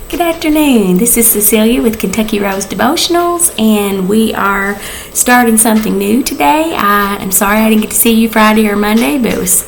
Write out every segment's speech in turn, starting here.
Good afternoon. This is Cecilia with Kentucky Rose Devotionals, and we are starting something new today. I'm sorry I didn't get to see you Friday or Monday, but it was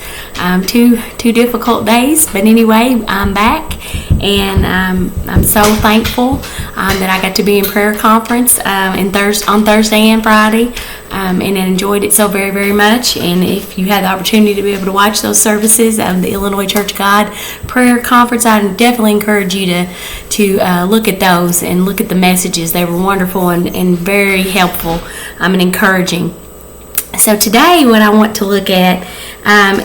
two difficult days. But anyway, I'm back, and I'm so thankful that I got to be in prayer conference on Thursday and Friday, and I enjoyed it so very, very much. And if you had the opportunity to be able to watch those services of the Illinois Church of God prayer conference, I definitely encourage you to look at those and look at the messages. They were wonderful and very helpful and encouraging. So today what I want to look at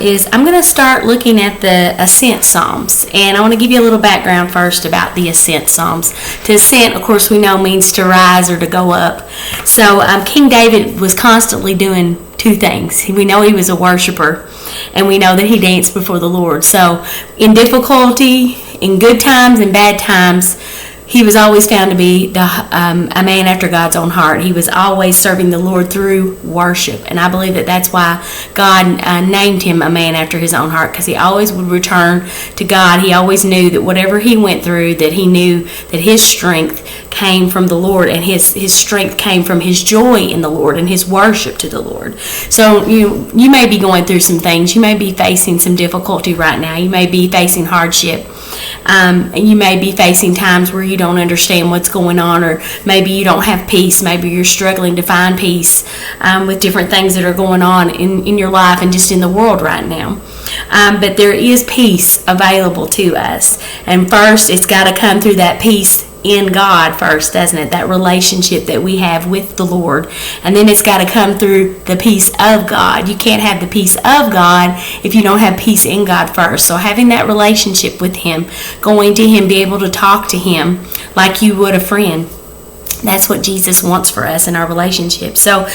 is I'm going to start looking at the Ascent Psalms. And I want to give you a little background first about the Ascent Psalms. To ascent, of course, we know means to rise or to go up. So King David was constantly doing two things. We know he was a worshiper, and we know that he danced before the Lord. So in difficulty, in good times and bad times, he was always found to be a man after God's own heart. He was always serving the Lord through worship. And I believe that that's why God named him a man after his own heart, because he always would return to God. He always knew that whatever he went through, that he knew that his strength came from the Lord, and his strength came from his joy in the Lord and his worship to the Lord. So you may be going through some things. You may be facing some difficulty right now. You may be facing hardship. And you may be facing times where you don't understand what's going on, or maybe you don't have peace. Maybe you're struggling to find peace with different things that are going on in your life and just in the world right now. But there is peace available to us. And first, it's got to come through that peace in God first, doesn't it? That relationship that we have with the Lord. And then it's got to come through the peace of God. You can't have the peace of God if you don't have peace in God first. So having that relationship with Him, going to Him, be able to talk to Him like you would a friend. That's what Jesus wants for us in our relationship. So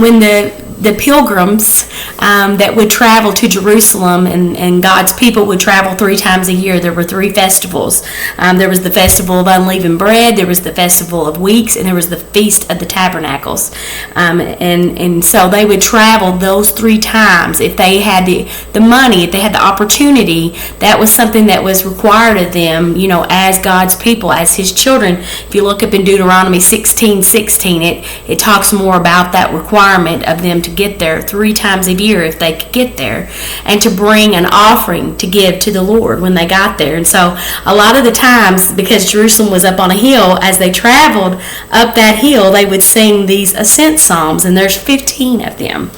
when the pilgrims that would travel to Jerusalem, and God's people would travel 3 times a year, there were 3 festivals. There was the Festival of Unleavened Bread, there was the Festival of Weeks, and there was the Feast of the Tabernacles. And so they would travel those 3 times. If they had the money, if they had the opportunity, that was something that was required of them, as God's people, as His children. If you look up in Deuteronomy 16:16, it talks more about that requirement of them to get there 3 times a year if they could get there, and to bring an offering to give to the Lord when they got there. And so a lot of the times, because Jerusalem was up on a hill, as they traveled up that hill, they would sing these Ascent Psalms, and there's 15 of them.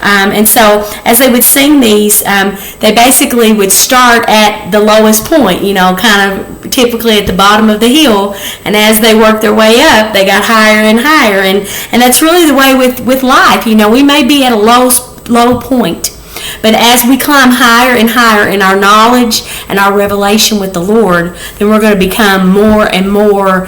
And so as they would sing these, they basically would start at the lowest point, kind of typically at the bottom of the hill, and as they worked their way up, they got higher and higher, and that's really the way with life. We may be at a low point, but as we climb higher and higher in our knowledge and our revelation with the Lord, then we're going to become more and more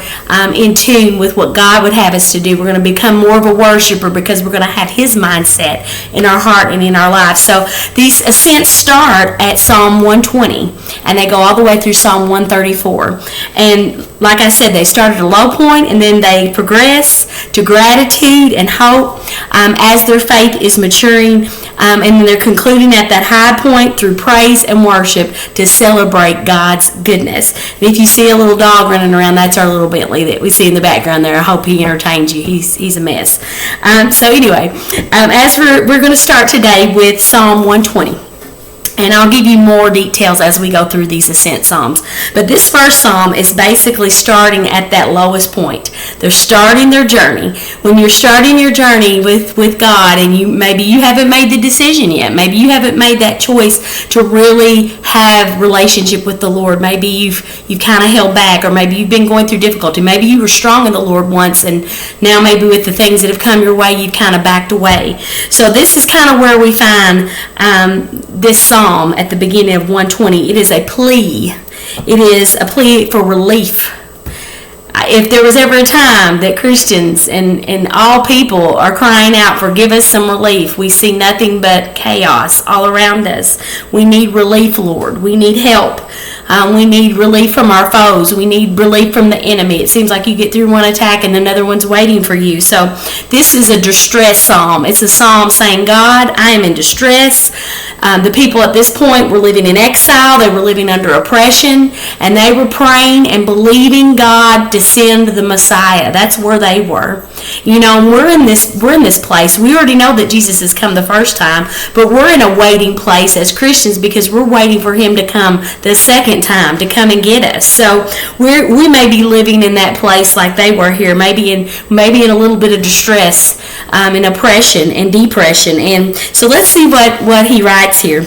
in tune with what God would have us to do. We're going to become more of a worshiper, because we're going to have His mindset in our heart and in our life. So these ascents start at Psalm 120, and they go all the way through Psalm 134. And like I said, they start at a low point, and then they progress to gratitude and hope as their faith is maturing, and then they're concluding at that high point through praise and worship to celebrate God's goodness. And if you see a little dog running around, that's our little Bentley that we see in the background there. I hope he entertains you. He's a mess. So anyway, as we're going to start today with Psalm 120. And I'll give you more details as we go through these Ascent Psalms. But this first psalm is basically starting at that lowest point. They're starting their journey. When you're starting your journey with God, and maybe you haven't made the decision yet. Maybe you haven't made that choice to really have relationship with the Lord. Maybe you've kind of held back, or maybe you've been going through difficulty. Maybe you were strong in the Lord once, and now maybe with the things that have come your way, you've kind of backed away. So this is kind of where we find this psalm at the beginning of 120. It is a plea. It is a plea for relief. If there was ever a time that Christians and all people are crying out for give us some relief, we see nothing but chaos all around us. We need relief, Lord. We need help. We need relief from our foes. We need relief from the enemy. It seems like you get through one attack and another one's waiting for you. So this is a distress psalm. It's a psalm saying, God, I am in distress. The people at this point were living in exile. They were living under oppression, and they were praying and believing God to send the Messiah. That's where they were. We're in this place. We already know that Jesus has come the first time, but we're in a waiting place as Christians because we're waiting for him to come the second time to come and get us. So we may be living in that place like they were here, maybe in a little bit of distress, and oppression and depression. And so let's see what he writes here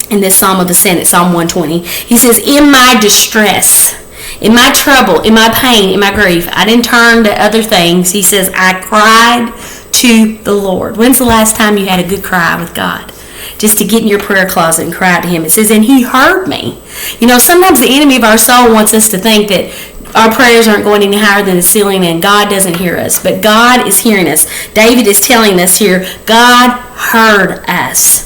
in this Psalm of Ascent at Psalm 120. He says, in my distress, in my trouble, in my pain, in my grief, I didn't turn to other things. He says, I cried to the Lord. When's the last time you had a good cry with God? Just to get in your prayer closet and cry to him. It says, and he heard me. Sometimes the enemy of our soul wants us to think that our prayers aren't going any higher than the ceiling and God doesn't hear us. But God is hearing us. David is telling us here, God heard us.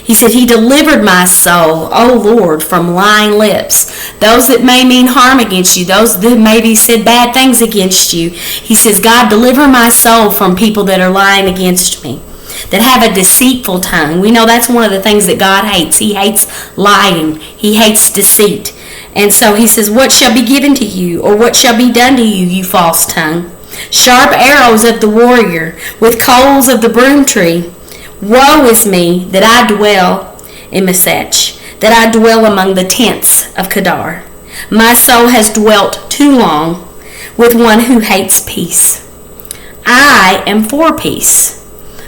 He said, he delivered my soul, O Lord, from lying lips. Those that may mean harm against you, those that maybe said bad things against you. He says, God, deliver my soul from people that are lying against me, that have a deceitful tongue. We know that's one of the things that God hates. He hates lying. He hates deceit. And so he says, what shall be given to you, or what shall be done to you, you false tongue? Sharp arrows of the warrior, with coals of the broom tree. Woe is me that I dwell in Mesech, that I dwell among the tents of Kedar. My soul has dwelt too long with one who hates peace. I am for peace,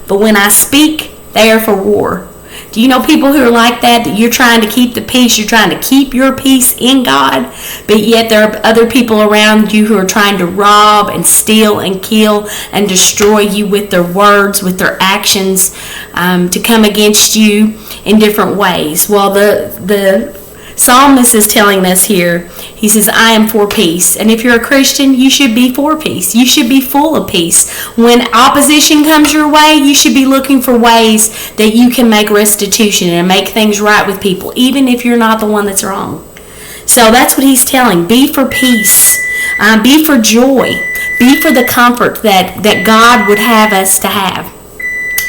but when I speak, they are for war. Do you know people who are like that you're trying to keep the peace, you're trying to keep your peace in God, but yet there are other people around you who are trying to rob and steal and kill and destroy you with their words, with their actions, to come against you in different ways. Well, the psalmist is telling us here, he says, I am for peace. And if you're a Christian, you should be for peace. You should be full of peace. When opposition comes your way, you should be looking for ways that you can make restitution and make things right with people, even if you're not the one that's wrong. So that's what he's telling. Be for peace. Be for joy. Be for the comfort that God would have us to have.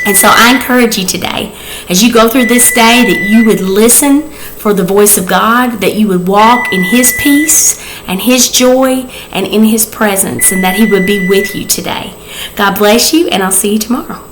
And so I encourage you today, as you go through this day, that you would listen for the voice of God, that you would walk in his peace and his joy and in his presence, and that he would be with you today. God bless you, and I'll see you tomorrow.